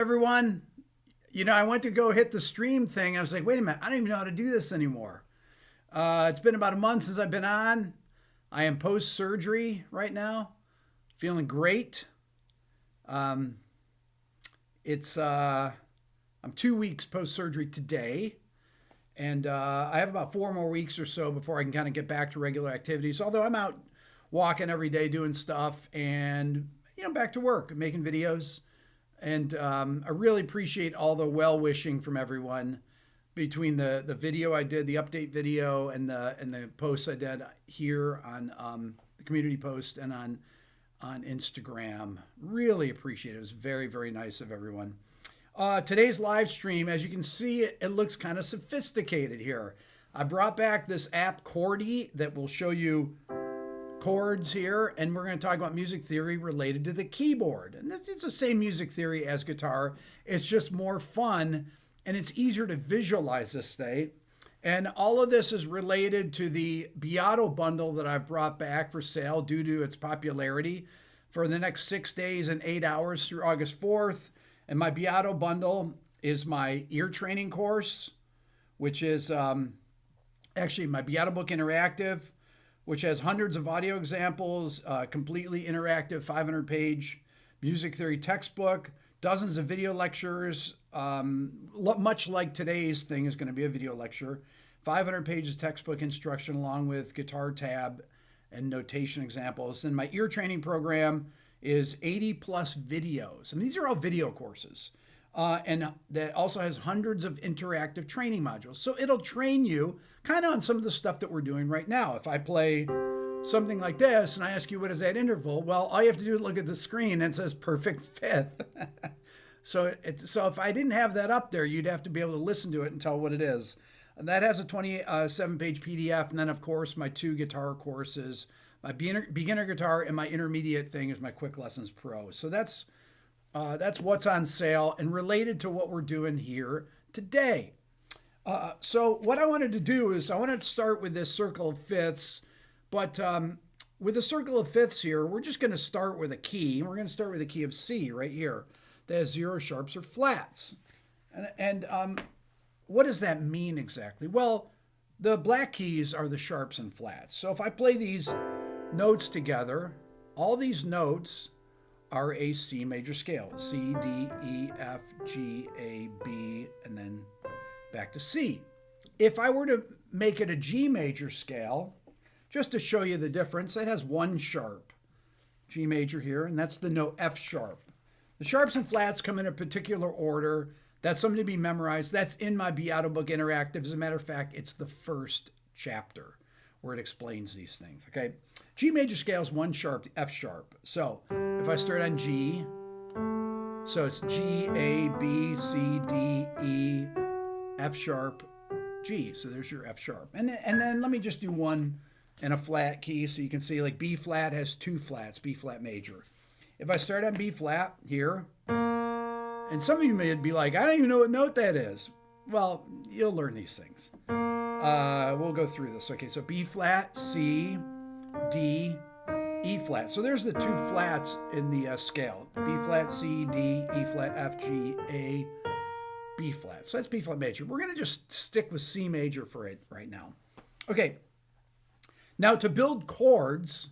Everyone, I went to go hit the stream thing. I was like, wait a minute, I don't even know how to do this anymore. It's been about a month since I've been on. I am post surgery right now, feeling great. Um, I'm 2 weeks post surgery today, and I have about 4 more weeks or so before I can kind of get back to regular activities. Although I'm out walking every day doing stuff, and back to work, making videos. And I really appreciate all the well wishing from everyone between the video I did, the update video, and the posts I did here on the community post and on Instagram. Really appreciate it. It was very, very nice of everyone. Today's live stream, as you can see, it looks kind of sophisticated here. I brought back this app Chordy that will show you chords here, and we're going to talk about music theory related to the keyboard. And it's the same music theory as guitar. It's just more fun, and it's easier to visualize this thing. And all of this is related to the Beato bundle that I've brought back for sale due to its popularity for the next 6 days and 8 hours through August 4th. And my Beato bundle is my ear training course, which is actually my Beato Book Interactive, which has hundreds of audio examples, completely interactive 500-page music theory textbook, dozens of video lectures, much like today's thing is going to be a video lecture, 500 pages textbook instruction along with guitar tab and notation examples. And my ear training program is 80 plus videos. I mean, these are all video courses. And that also has hundreds of interactive training modules. So it'll train you kind of on some of the stuff that we're doing right now. If I play something like this and I ask you, what is that interval? Well, all you have to do is look at the screen and it says perfect fifth. So if I didn't have that up there, you'd have to be able to listen to it and tell what it is. And that has a 27-page PDF. And then, of course, my 2 guitar courses, my beginner guitar and my intermediate thing is my Quick Lessons Pro. So that's what's on sale and related to what we're doing here today. So what I wanted to do is I wanted to start with this circle of fifths, but with the circle of fifths here, we're just going to start with a key. We're going to start with a key of C right here that has 0 sharps or flats. And what does that mean exactly? Well, the black keys are the sharps and flats. So if I play these notes together, all these notes are a C major scale. C, D, E, F, G, A, B, and then back to C. If I were to make it a G major scale, just to show you the difference, it has 1 sharp, G major here, and that's the note F sharp. The sharps and flats come in a particular order. That's something to be memorized. That's in my Beato Book Interactive. As a matter of fact, it's the first chapter where it explains these things, okay? G major scale is 1 sharp, F sharp. So if I start on G, so it's G, A, B, C, D, E, F sharp, G. So there's your F sharp. And then let me just do one in a flat key so you can see like B flat has 2 flats, B flat major. If I start on B flat here, and some of you may be like, I don't even know what note that is. Well, you'll learn these things. We'll go through this. Okay, so B flat, C, D, E flat. So there's the 2 flats in the scale. B flat, C, D, E flat, F, G, A, B flat. So that's B flat major. We're going to just stick with C major for it right now. Okay. Now to build chords,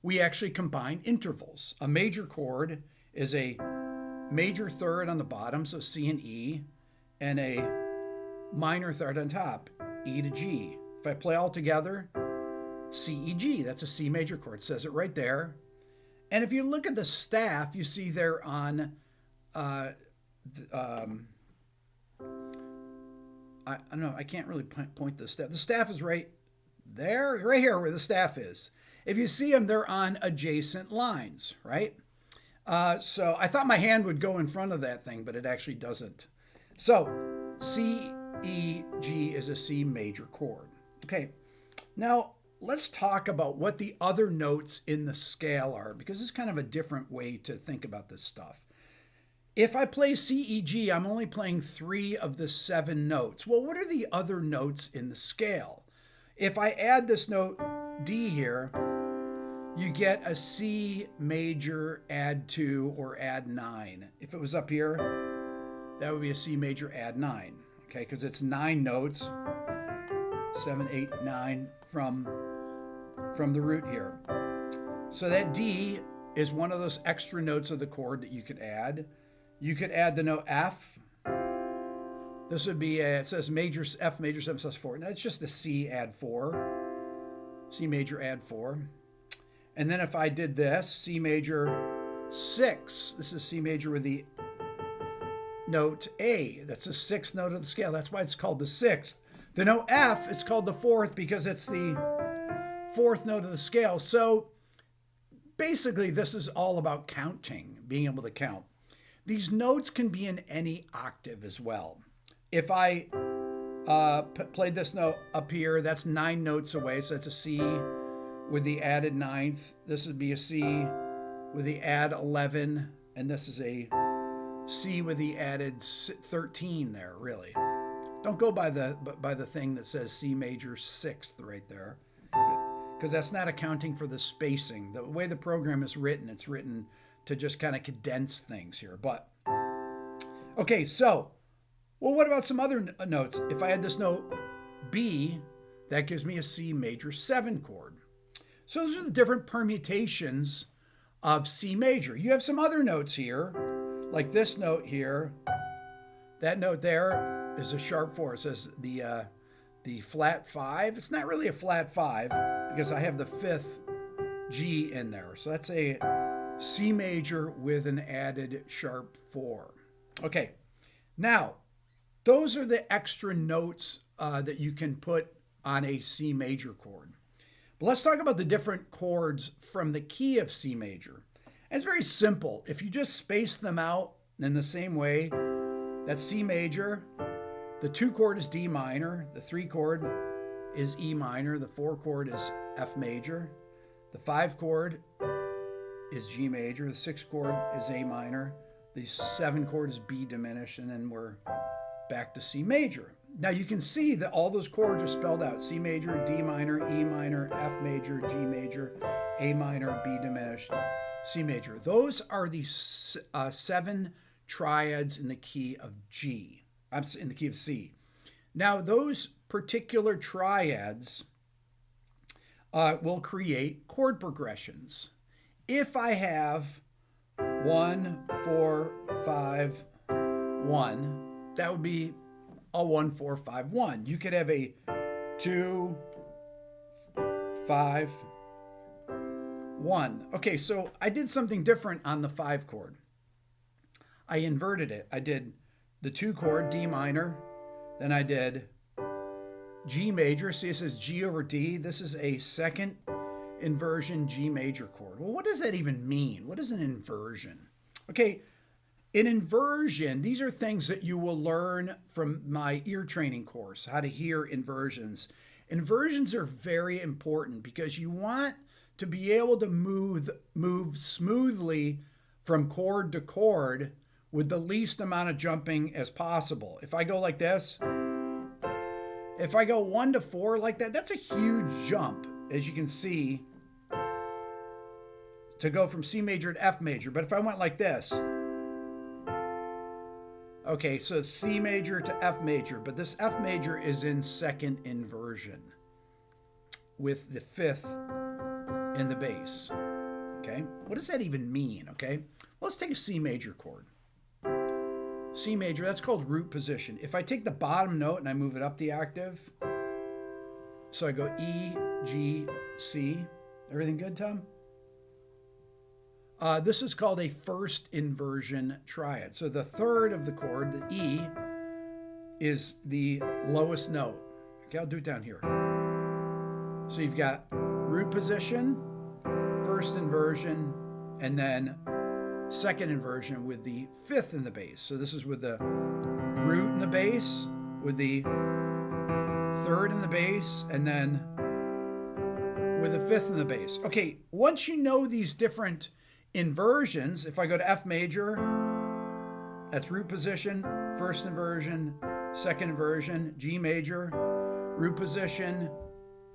we actually combine intervals. A major chord is a major third on the bottom, so C and E, and a minor third on top, E to G. If I play all together, C, E, G, that's a C major chord. It says it right there. And if you look at the staff, you see there on, I don't know, I can't really point the staff. The staff is right there, right here where the staff is. If you see them, they're on adjacent lines, right? So I thought my hand would go in front of that thing, but it actually doesn't. So C, E, G is a C major chord. Okay, now let's talk about what the other notes in the scale are, because it's kind of a different way to think about this stuff. If I play C, E, G, I'm only playing 3 of the 7 notes. Well, what are the other notes in the scale? If I add this note D here, you get a C major add 2 or add 9. If it was up here, that would be a C major add 9, okay, because it's 9 notes, 7, 8, 9 from the root here. So that D is one of those extra notes of the chord that you could add. You could add the note F. This would be it says major F major 7 sus 4. Now it's just a C add 4, C major add 4, and then if I did this C major 6, this is C major with the note A. That's the 6th note of the scale. That's why it's called the 6th. The note F is called the 4th because it's the 4th note of the scale. So basically, this is all about counting, being able to count. These notes can be in any octave as well. If I played this note up here, that's 9 notes away. So that's a C with the added 9th. This would be a C with the add 11. And this is a C with the added 13 there, really. Don't go by the thing that says C major 6th right there, because that's not accounting for the spacing. The way the program is written, it's written to just kind of condense things here. But, okay, so, well, what about some other notes? If I had this note B, that gives me a C major 7 chord. So those are the different permutations of C major. You have some other notes here, like this note here. That note there is a sharp 4. It says the flat 5. It's not really a flat 5 because I have the 5th G in there. So that's a C major with an added sharp 4. Okay, now those are the extra notes that you can put on a C major chord. But let's talk about the different chords from the key of C major. And it's very simple. If you just space them out in the same way, that's C major. The 2 chord is D minor. The 3 chord is E minor. The 4 chord is F major. The 5 chord is G major. The 6 chord is A minor. The 7 chord is B diminished. And then we're back to C major. Now you can see that all those chords are spelled out. C major, D minor, E minor, F major, G major, A minor, B diminished, C major. Those are the 7 triads in the key of G. I'm in the key of C. Now those particular triads will create chord progressions. If I have 1, 4, 5, 1, that would be a 1, 4, 5, 1. You could have a 2, 5, 1. Okay, so I did something different on the 5 chord. I inverted it. I did the 2 chord, D minor, then I did G major. See, it says G over D. This is a second inversion G major chord. Well, what does that even mean? What is an inversion? Okay, an inversion, these are things that you will learn from my ear training course, how to hear inversions. Inversions are very important because you want to be able to move smoothly from chord to chord with the least amount of jumping as possible. If I go like this, if I go 1 to 4 like that, that's a huge jump, as you can see, to go from C major to F major. But if I went like this, okay, so C major to F major, but this F major is in second inversion with the 5th in the bass. Okay, what does that even mean? Okay, well, let's take a C major chord. C major, that's called root position. If I take the bottom note and I move it up the octave, so I go E, G, C. Everything good, Tom? This is called a first inversion triad. So the 3rd of the chord, the E, is the lowest note. Okay, I'll do it down here. So you've got root position, first inversion, and then second inversion with the 5th in the bass. So this is with the root in the bass, with the 3rd in the bass, and then with the 5th in the bass. Okay, once you know these different inversions, if I go to F major, that's root position, first inversion, second inversion. G major, root position,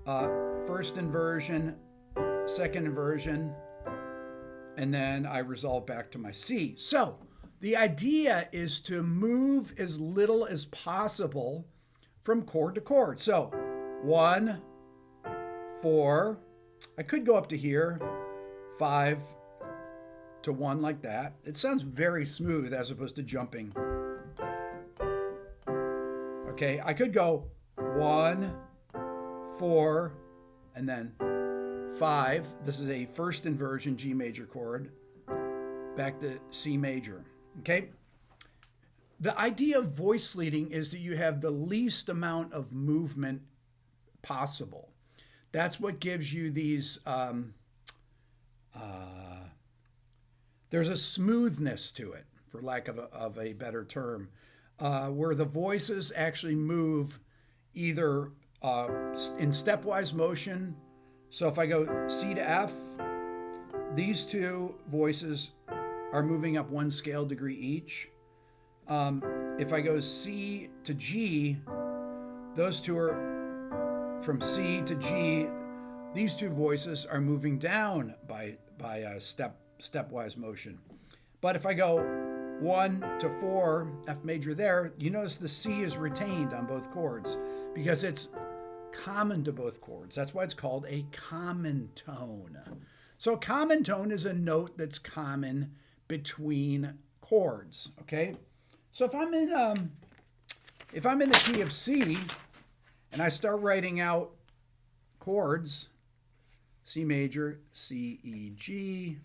first inversion, second inversion, and then I resolve back to my C. So The idea is to move as little as possible from chord to chord. So 1, 4, I could go up to here, 5 to 1 like that. It sounds very smooth as opposed to jumping. Okay, I could go 1, 4, and then 5. This is a first inversion G major chord, back to C major. Okay? The idea of voice leading is that you have the least amount of movement possible. That's what gives you these, there's a smoothness to it, for lack of a better term, where the voices actually move either in stepwise motion. So if I go C to F, these two voices are moving up 1 scale degree each. If I go C to G, those two are from C to G. These two voices are moving down by stepwise motion. But if I go 1 to 4, F major there, you notice the C is retained on both chords because it's common to both chords. That's why it's called a common tone. So a common tone is a note that's common between chords. Okay, so if I'm in the key of C and I start writing out chords, C major, C, E, G,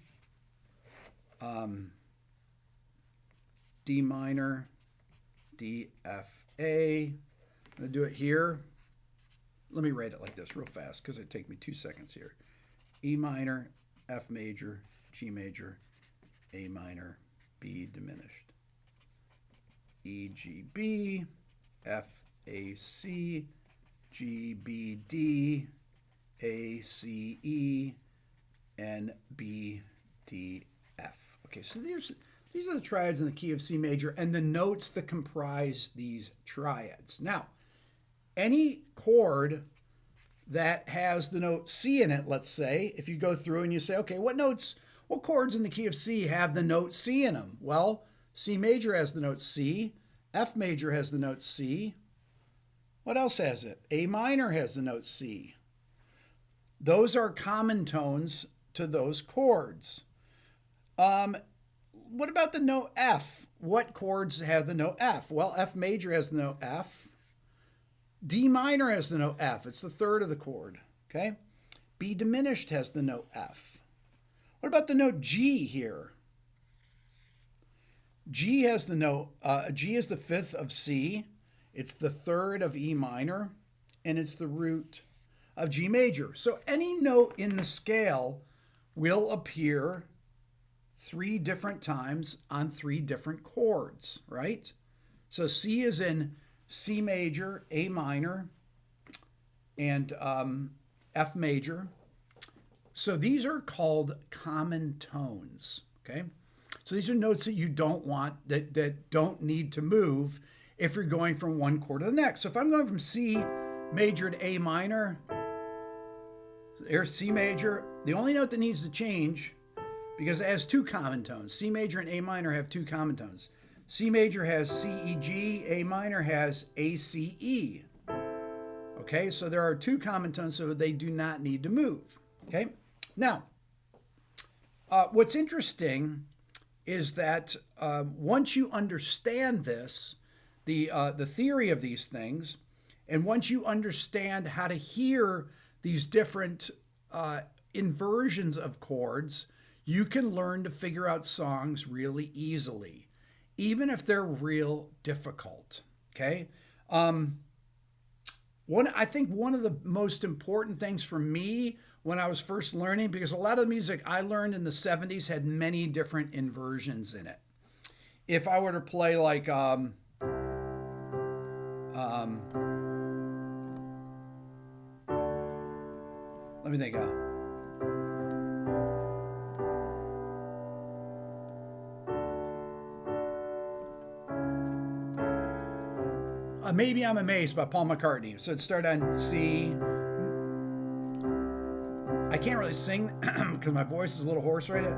D minor, D, F, A. I'm going to do it here. Let me write it like this real fast because it take me 2 seconds here. E minor, F major, G major, A minor, B diminished. E, G, B, F, A, C, G, B, D, A, C, E, and B, D, F. Okay, so these are the triads in the key of C major and the notes that comprise these triads. Now, any chord that has the note C in it, let's say, if you go through and you say, okay, what chords in the key of C have the note C in them? Well, C major has the note C, F major has the note C. What else has it? A minor has the note C. Those are common tones to those chords. What about the note F? What chords have the note F? Well, F major has the note F. D minor has the note F. It's the third of the chord. Okay. B diminished has the note F. What about the note G here? G has the note, G is the fifth of C. It's the third of E minor, and it's the root of G major. So any note in the scale will appear 3 different times on 3 different chords, right? So C is in C major, A minor, and F major. So these are called common tones, okay? So these are notes that you don't want, that don't need to move if you're going from one chord to the next. So if I'm going from C major to A minor, there's C major. The only note that needs to change, because it has 2 common tones. C major and A minor have 2 common tones. C major has C, E, G. A minor has A, C, E. Okay, so there are 2 common tones, so they do not need to move. Okay, now, what's interesting is that once you understand this, the theory of these things, and once you understand how to hear these different inversions of chords, you can learn to figure out songs really easily, even if they're real difficult. Okay. I think one of the most important things for me when I was first learning, because a lot of the music I learned in the 70s had many different inversions in it. If I were to play like, let me think. Maybe I'm Amazed by Paul McCartney. So it'd start on C. I can't really sing because my voice is a little hoarse right now.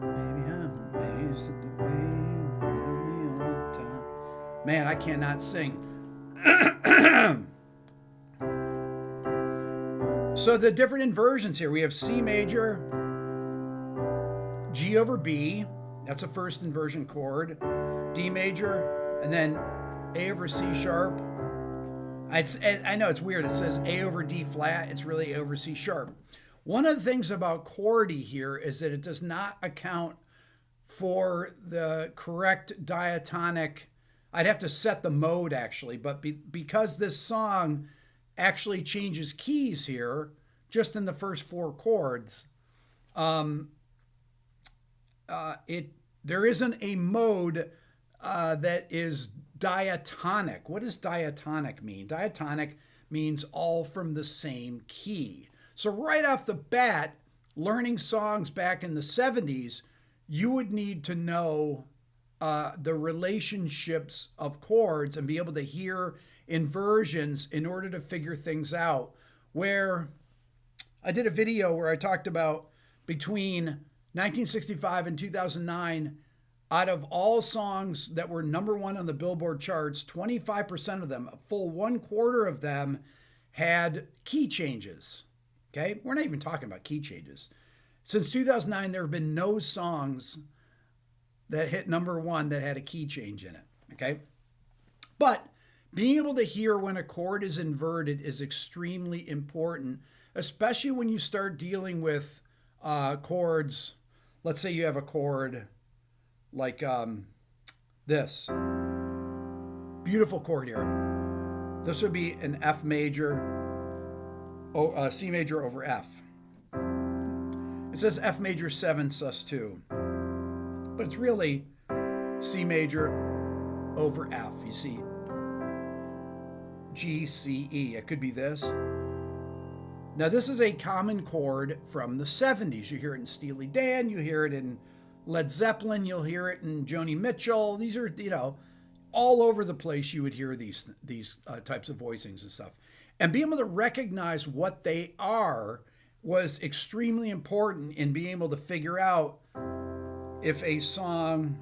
Maybe I'm amazed at the way Man, I cannot sing. So the different inversions here, we have C major, G over B, that's a first inversion chord, D major, and then A over C sharp. I know it's weird, it says A over D flat, it's really A over C sharp. One of the things about chordy here is that it does not account for the correct diatonic. I'd have to set the mode actually, but because this song actually changes keys here, just in the first 4 chords, there isn't a mode that is diatonic. What does diatonic mean? Diatonic means all from the same key. So right off the bat, learning songs back in the 70s, you would need to know the relationships of chords and be able to hear inversions in order to figure things out. Where I did a video where I talked about between 1965 and 2009, out of all songs that were #1 on the Billboard charts, 25% of them, a full 1/4 of them, had key changes. Okay, we're not even talking about key changes. Since 2009, there have been no songs that hit #1 that had a key change in it. Okay, but being able to hear when a chord is inverted is extremely important, especially when you start dealing with chords. Let's say you have a chord like this. Beautiful chord here. This would be an F major, C major over F. It says F major 7 sus2, but it's really C major over F. You see G, C, E. It could be this. Now this is a common chord from the 70s. You hear it in Steely Dan, you hear it in Led Zeppelin, you'll hear it in Joni Mitchell. These are, all over the place you would hear these types of voicings and stuff. And being able to recognize what they are was extremely important in being able to figure out if a song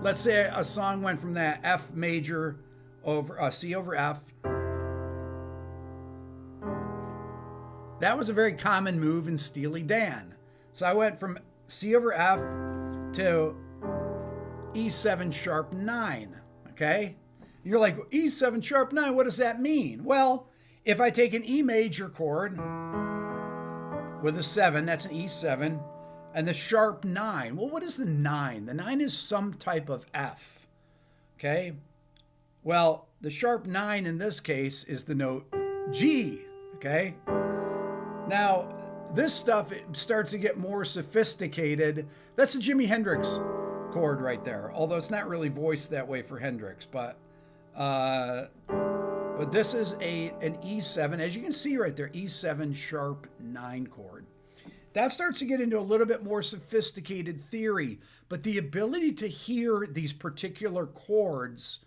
let's say a song went from that F major over C over F. That was a very common move in Steely Dan. So I went from C over F to E7 sharp 9, okay? You're like, E7 sharp 9, what does that mean? Well, if I take an E major chord with a 7, that's an E7, and the sharp 9, well, what is the 9? The 9 is some type of F, okay? Well, the sharp 9 in this case is the note G, okay? Now, this stuff, it starts to get more sophisticated. That's a Jimi Hendrix chord right there, although it's not really voiced that way for Hendrix, but this is an E7, as you can see right there, E7 sharp 9 chord. That starts to get into a little bit more sophisticated theory, but the ability to hear these particular chords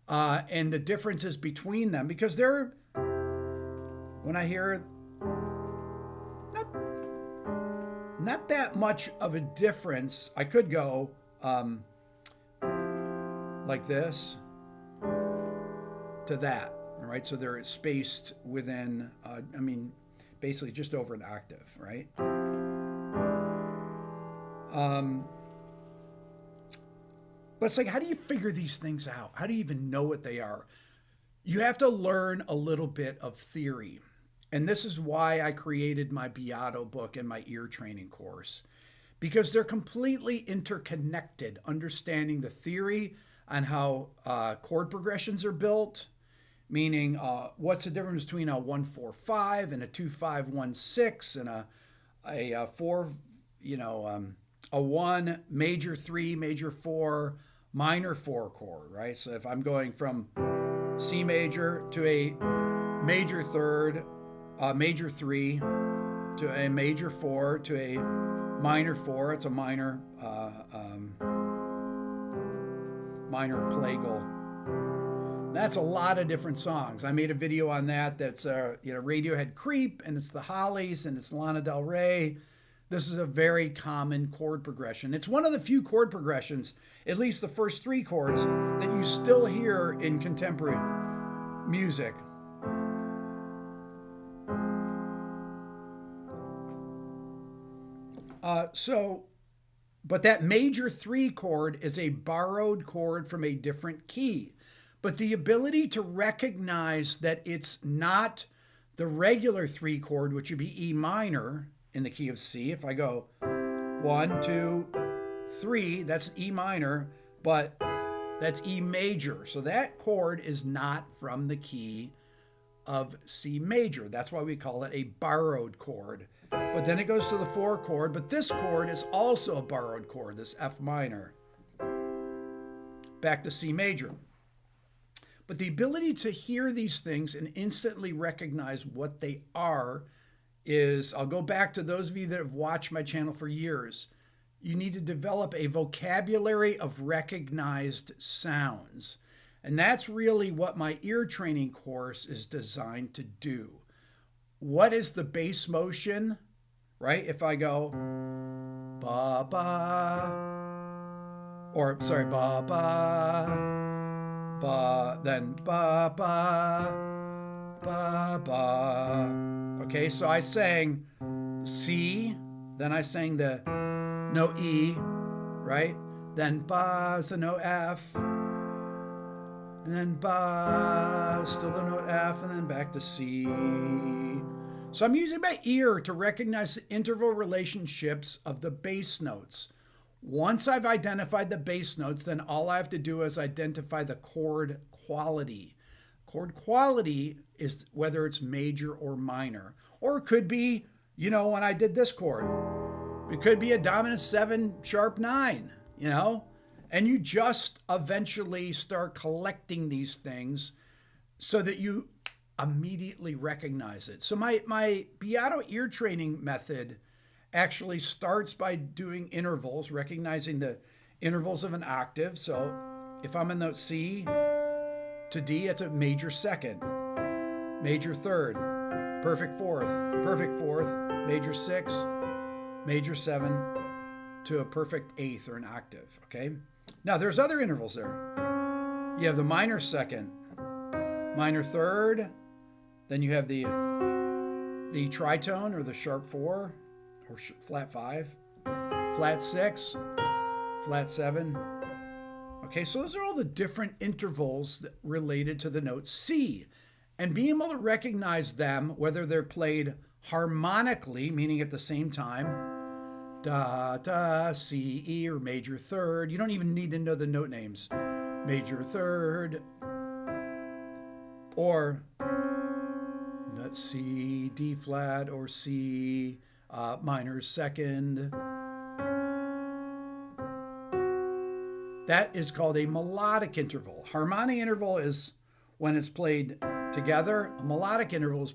and the differences between them, because when I hear not that much of a difference, I could go like this to that, all right? So they're spaced within, basically just over an octave, right? But it's like, how do you figure these things out? How do you even know what they are? You have to learn a little bit of theory. And this is why I created my Beato book and my ear training course, because they're completely interconnected. Understanding the theory on how chord progressions are built, meaning what's the difference between a 1-4-5 and a 2-5-1-6 and a 4, a 1 major 3 major 4 minor 4 chord, right? So if I'm going from C major to a major third, major 3 to a major 4 to a minor 4, it's a minor plagal. That's a lot of different songs. I made a video on that. That's Radiohead Creep, and it's the Hollies, and it's Lana Del Rey. This is a very common chord progression. It's one of the few chord progressions, at least the first 3 chords, that you still hear in contemporary music. But that major 3 chord is a borrowed chord from a different key. But the ability to recognize that it's not the regular 3 chord, which would be E minor in the key of C. If I go 1, 2, 3, that's E minor, but that's E major. So that chord is not from the key of C major. That's why we call it a borrowed chord. But then it goes to the 4 chord, but this chord is also a borrowed chord, this F minor. Back to C major. But the ability to hear these things and instantly recognize what they are is, I'll go back to those of you that have watched my channel for years. You need to develop a vocabulary of recognized sounds. And that's really what my ear training course is designed to do. What is the bass motion, right? If I go ba ba, or sorry, ba ba, ba, then ba ba, ba ba. Okay, so I sang C, then I sang the note E, right? Then ba is the note F, and then ba, still the note F, and then back to C. So I'm using my ear to recognize the interval relationships of the bass notes. Once I've identified the bass notes, then all I have to do is identify the chord quality. Chord quality is whether it's major or minor. Or it could be, you know, when I did this chord, it could be a dominant 7 sharp 9, you know? And you just eventually start collecting these things so that you immediately recognize it. So my Beato ear training method actually starts by doing intervals, recognizing the intervals of an octave. So if I'm in the C to D, it's a major 2nd, major 3rd, perfect 4th, major 6, major 7 to a perfect 8th or an octave, okay? Now there's other intervals there. You have the minor 2nd, minor 3rd, then you have the tritone or the sharp 4 or flat 5, flat 6, flat 7. Okay, so those are all the different intervals that related to the note C. And being able to recognize them, whether they're played harmonically, meaning at the same time, da, da, C, E, or major 3rd. You don't even need to know the note names. Major 3rd, or let's see, D flat or C, minor 2nd. That is called a melodic interval. Harmonic interval is when it's played together. A melodic interval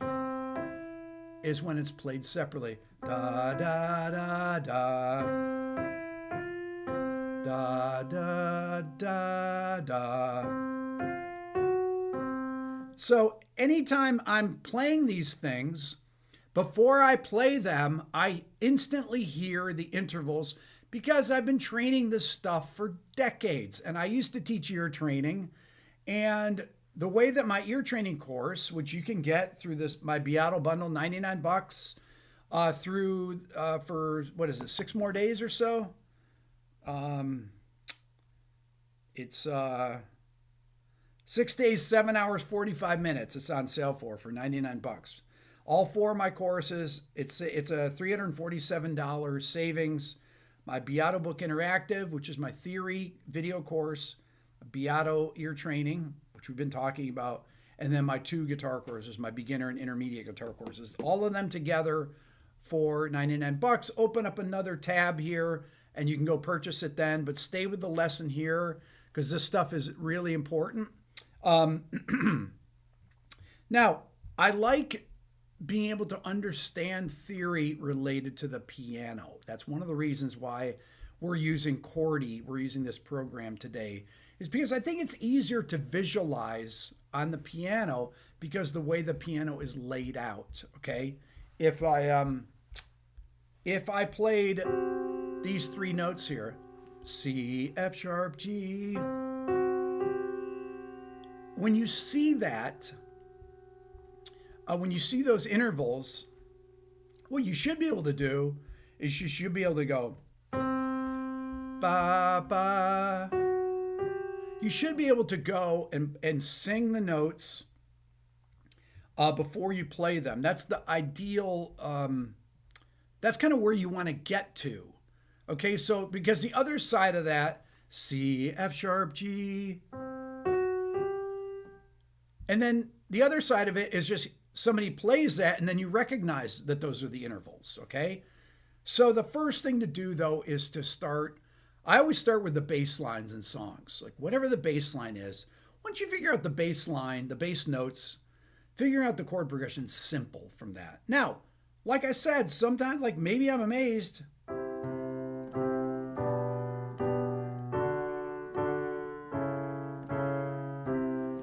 is when it's played separately. Da, da, da, da. Da, da, da, da. So anytime I'm playing these things, before I play them, I instantly hear the intervals because I've been training this stuff for decades. And I used to teach ear training. And the way that my ear training course, which you can get through my Beato bundle, $99, for, what is it, 6 more days or so? It's 6 days, 7 hours, 45 minutes. It's on sale for $99. All 4 of my courses, it's a $347 savings. My Beato Book Interactive, which is my theory video course, Beato Ear Training, which we've been talking about, and then my 2 guitar courses, my beginner and intermediate guitar courses, all of them together for $99. Open up another tab here and you can go purchase it then, but stay with the lesson here because this stuff is really important. Now, I like being able to understand theory related to the piano. That's one of the reasons why we're using Chordy, we're using this program today, is because I think it's easier to visualize on the piano because the way the piano is laid out, okay? If I if I played these three notes here, C, F sharp, G, when you see that, when you see those intervals, what you should be able to do is you should be able to go ba ba. You should be able to go and sing the notes before you play them. That's the ideal. That's kind of where you want to get to. Okay, so because the other side of that, C, F sharp, G, and then the other side of it is just somebody plays that and then you recognize that those are the intervals, okay? So the first thing to do though is to start, I always start with the bass lines in songs. Like whatever the bass line is, once you figure out the bass line, the bass notes, figuring out the chord progression is simple from that. Now, like I said, sometimes like maybe I'm amazed.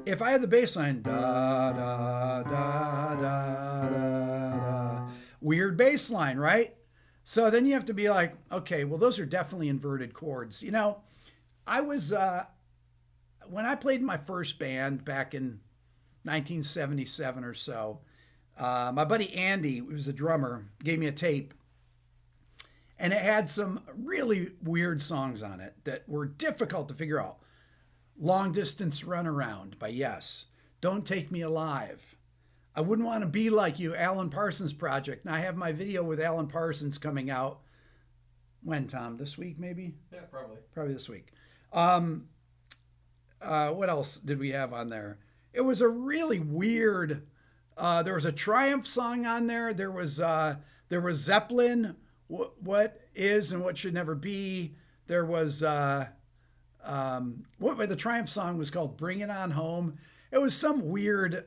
If I had the bass line, da, da, da, da, da, da, weird bass line, right? So then you have to be like, okay, well, those are definitely inverted chords. You know, I was, when I played in my first band back in 1977 or so, my buddy Andy, who was a drummer, gave me a tape. And it had some really weird songs on it that were difficult to figure out. Long Distance Runaround by Yes. Don't Take Me Alive. I Wouldn't Want to Be Like You, Alan Parsons Project. And I have my video with Alan Parsons coming out. When, Tom? This week, maybe? Yeah, probably. Probably this week. What else did we have on there? It was a really weird... there was a Triumph song on there. There was Zeppelin, What Is and What Should Never Be. There was... what the Triumph song was called, Bring It On Home. It was some weird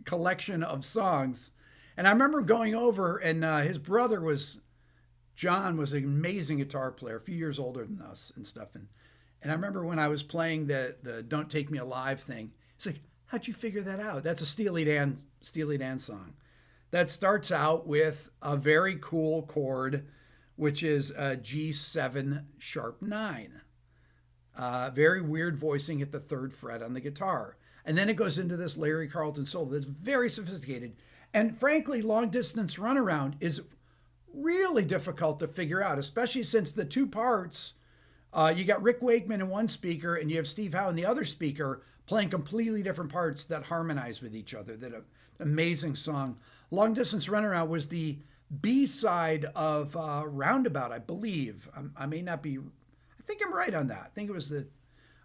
collection of songs. And I remember going over and his brother John was an amazing guitar player, a few years older than us and stuff. And I remember when I was playing the Don't Take Me Alive thing, he's like, how'd you figure that out? That's a Steely Dan song that starts out with a very cool chord, which is a G7 sharp 9. Very weird voicing at the 3rd fret on the guitar. And then it goes into this Larry Carlton solo that's very sophisticated. And frankly, Long Distance Runaround is really difficult to figure out, especially since the two parts, you got Rick Wakeman in one speaker and you have Steve Howe in the other speaker playing completely different parts that harmonize with each other. That amazing song. Long Distance Runaround was the B-side of Roundabout, I believe. I may not be, I think I'm right on that. I think it was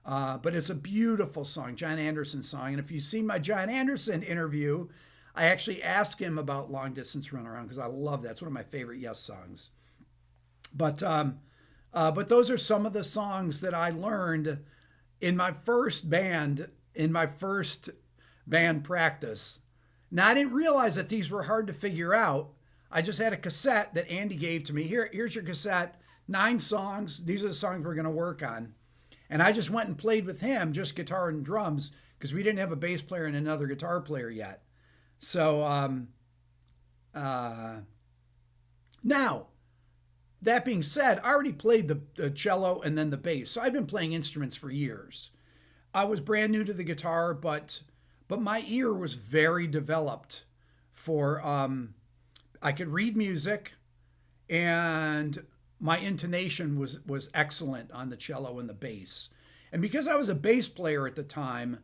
but it's a beautiful song, John Anderson song. And if you've seen my John Anderson interview, I actually asked him about Long Distance Runaround because I love that. It's one of my favorite Yes songs. But those are some of the songs that I learned in my first band practice. Now, I didn't realize that these were hard to figure out. I just had a cassette that Andy gave to me. Here's your cassette, 9 songs. These are the songs we're going to work on. And I just went and played with him, just guitar and drums, because we didn't have a bass player and another guitar player yet. So now, that being said, I already played the cello and then the bass. So I've been playing instruments for years. I was brand new to the guitar, but my ear was very developed for... I could read music, and my intonation was excellent on the cello and the bass. And because I was a bass player at the time,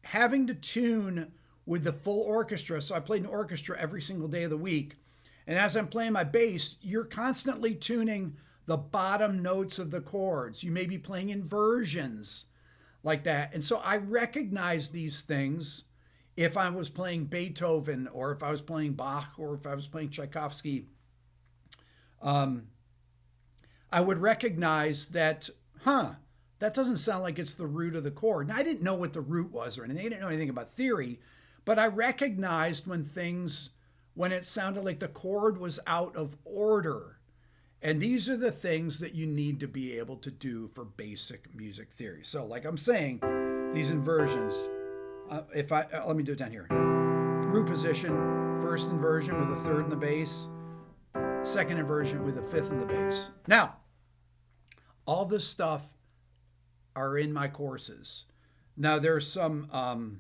having to tune with the full orchestra, so I played an orchestra every single day of the week. And as I'm playing my bass, you're constantly tuning the bottom notes of the chords. You may be playing inversions like that. And so I recognize these things if I was playing Beethoven or if I was playing Bach or if I was playing Tchaikovsky. I would recognize that, that doesn't sound like it's the root of the chord. Now, I didn't know what the root was or anything. I didn't know anything about theory, but I recognized when it sounded like the chord was out of order. And these are the things that you need to be able to do for basic music theory. So like I'm saying, these inversions, let me do it down here. Root position, first inversion with a third in the bass, second inversion with a fifth in the bass. Now, all this stuff are in my courses. Now, there's some,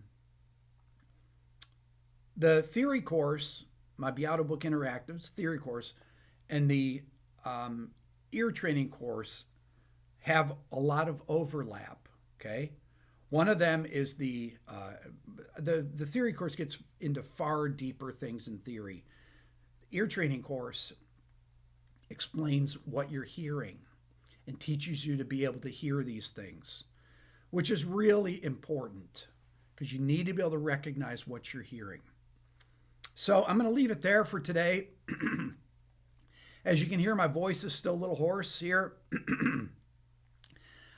the theory course, my Beato Book Interactive's theory course, and the ear training course have a lot of overlap, okay? One of them is the theory course gets into far deeper things in theory. The ear training course explains what you're hearing and teaches you to be able to hear these things, which is really important because you need to be able to recognize what you're hearing. So I'm going to leave it there for today. As you can hear, my voice is still a little hoarse here.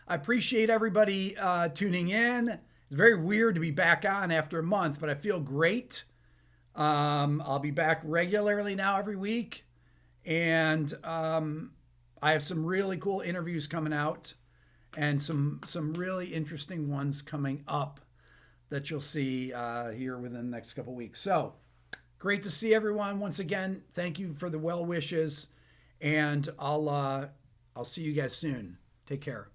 I appreciate everybody tuning in. It's very weird to be back on after a month, but I feel great. I'll be back regularly now every week. And I have some really cool interviews coming out and some really interesting ones coming up that you'll see here within the next couple weeks. So great to see everyone once again. Thank you for the well wishes, and I'll see you guys soon. Take care.